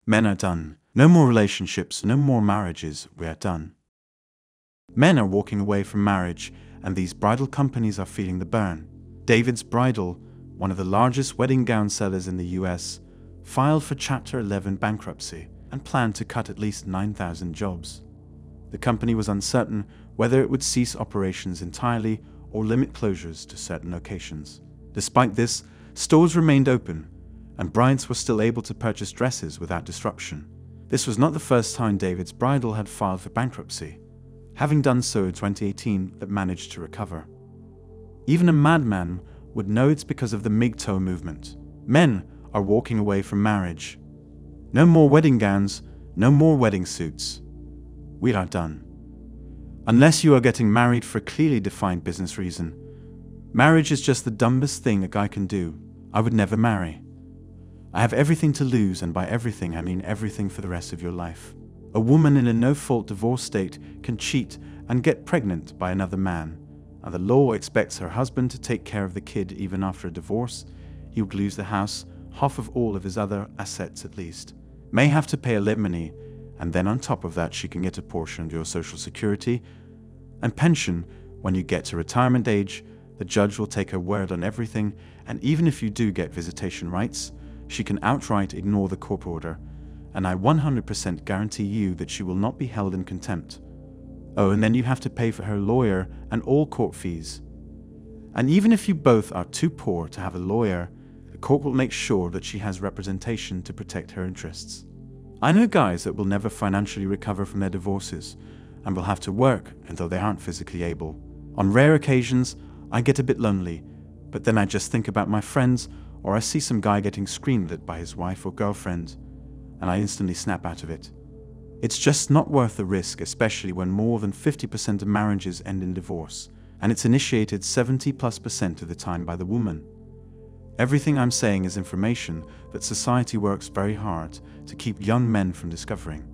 Men are done. No more relationships, no more marriages, we are done. Men are walking away from marriage, and these bridal companies are feeling the burn. David's Bridal, one of the largest wedding gown sellers in the US, filed for Chapter 11 bankruptcy and planned to cut at least 9,000 jobs. The company was uncertain whether it would cease operations entirely or limit closures to certain locations. Despite this, stores remained open, and brides were still able to purchase dresses without disruption. This was not the first time David's Bridal had filed for bankruptcy, having done so in 2018 but managed to recover. Even a madman would know it's because of the MGTOW movement. Men are walking away from marriage. No more wedding gowns, no more wedding suits. We are done. Unless you are getting married for a clearly defined business reason. Marriage is just the dumbest thing a guy can do. I would never marry. I have everything to lose, and by everything I mean everything for the rest of your life. A woman in a no-fault divorce state can cheat and get pregnant by another man, and the law expects her husband to take care of the kid even after a divorce. He would lose the house, half of all of his other assets at least, may have to pay alimony, and then on top of that she can get a portion of your social security and pension. When you get to retirement age, the judge will take her word on everything, and even if you do get visitation rights, she can outright ignore the court order, and I 100% guarantee you that she will not be held in contempt. Oh, and then you have to pay for her lawyer and all court fees. And even if you both are too poor to have a lawyer, the court will make sure that she has representation to protect her interests. I know guys that will never financially recover from their divorces and will have to work until they aren't physically able. On rare occasions, I get a bit lonely, but then I just think about my friends, or I see some guy getting screamed at by his wife or girlfriend, and I instantly snap out of it. It's just not worth the risk, especially when more than 50% of marriages end in divorce, and it's initiated 70+% of the time by the woman. Everything I'm saying is information that society works very hard to keep young men from discovering.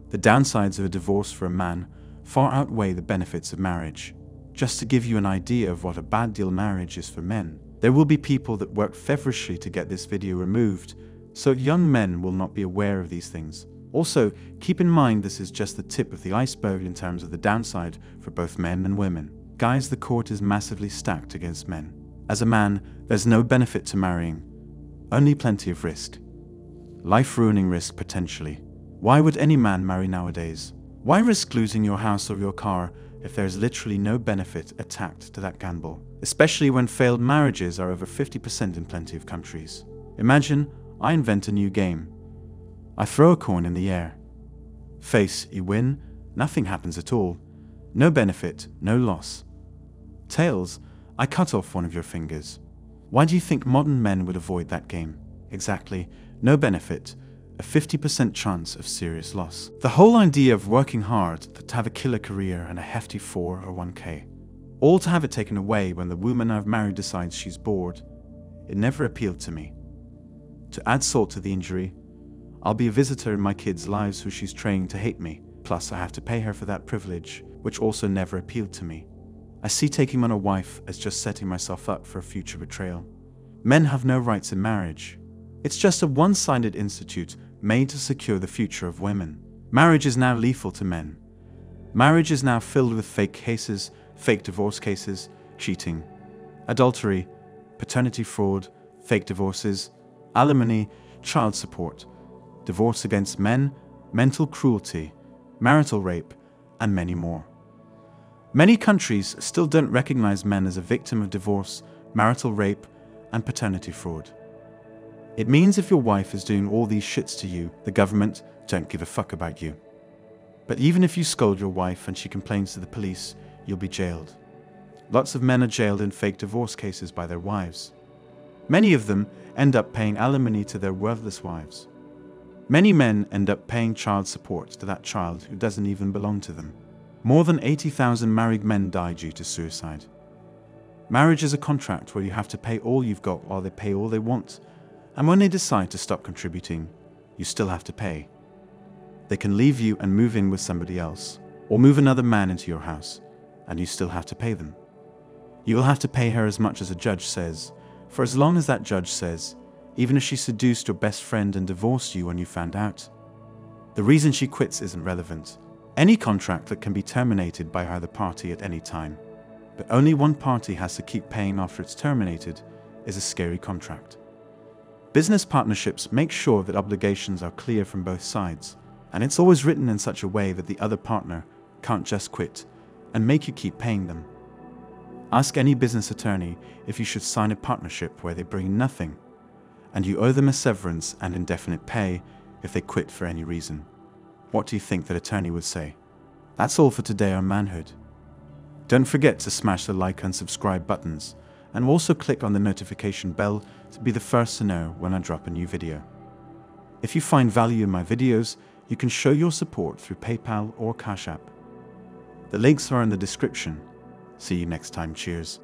The downsides of a divorce for a man far outweigh the benefits of marriage. Just to give you an idea of what a bad deal marriage is for men, there will be people that work feverishly to get this video removed, so young men will not be aware of these things. Also, keep in mind this is just the tip of the iceberg in terms of the downside for both men and women. Guys, the court is massively stacked against men. As a man, there's no benefit to marrying, only plenty of risk. Life-ruining risk, potentially. Why would any man marry nowadays? Why risk losing your house or your car if there's literally no benefit attached to that gamble? Especially when failed marriages are over 50% in plenty of countries. Imagine I invent a new game. I throw a coin in the air. Face, you win, nothing happens at all. No benefit, no loss. Tails, I cut off one of your fingers. Why do you think modern men would avoid that game? Exactly, no benefit, a 50% chance of serious loss. The whole idea of working hard to have a killer career and a hefty 4 or 1K, all to have it taken away when the woman I've married decides she's bored, it never appealed to me. To add salt to the injury, I'll be a visitor in my kids' lives who she's trained to hate me, plus I have to pay her for that privilege, which also never appealed to me. I see taking on a wife as just setting myself up for a future betrayal. Men have no rights in marriage. It's just a one-sided institute made to secure the future of women. Marriage is now lethal to men. Marriage is now filled with fake cases, fake divorce cases, cheating, adultery, paternity fraud, fake divorces, alimony, child support, divorce against men, mental cruelty, marital rape, and many more. Many countries still don't recognize men as a victim of divorce, marital rape, and paternity fraud. It means if your wife is doing all these shits to you, the government don't give a fuck about you. But even if you scold your wife and she complains to the police, you'll be jailed. Lots of men are jailed in fake divorce cases by their wives. Many of them end up paying alimony to their worthless wives. Many men end up paying child support to that child who doesn't even belong to them. More than 80,000 married men die due to suicide. Marriage is a contract where you have to pay all you've got while they pay all they want, and when they decide to stop contributing, you still have to pay. They can leave you and move in with somebody else, or move another man into your house, and you still have to pay them. You will have to pay her as much as a judge says, for as long as that judge says, even if she seduced your best friend and divorced you when you found out. The reason she quits isn't relevant. Any contract that can be terminated by either party at any time, but only one party has to keep paying after it's terminated, is a scary contract. Business partnerships make sure that obligations are clear from both sides, and it's always written in such a way that the other partner can't just quit and make you keep paying them. Ask any business attorney if you should sign a partnership where they bring nothing, and you owe them a severance and indefinite pay if they quit for any reason. What do you think that attorney would say? That's all for today on Manhood. Don't forget to smash the like and subscribe buttons, and also click on the notification bell to be the first to know when I drop a new video. If you find value in my videos, you can show your support through PayPal or Cash App. The links are in the description. See you next time. Cheers.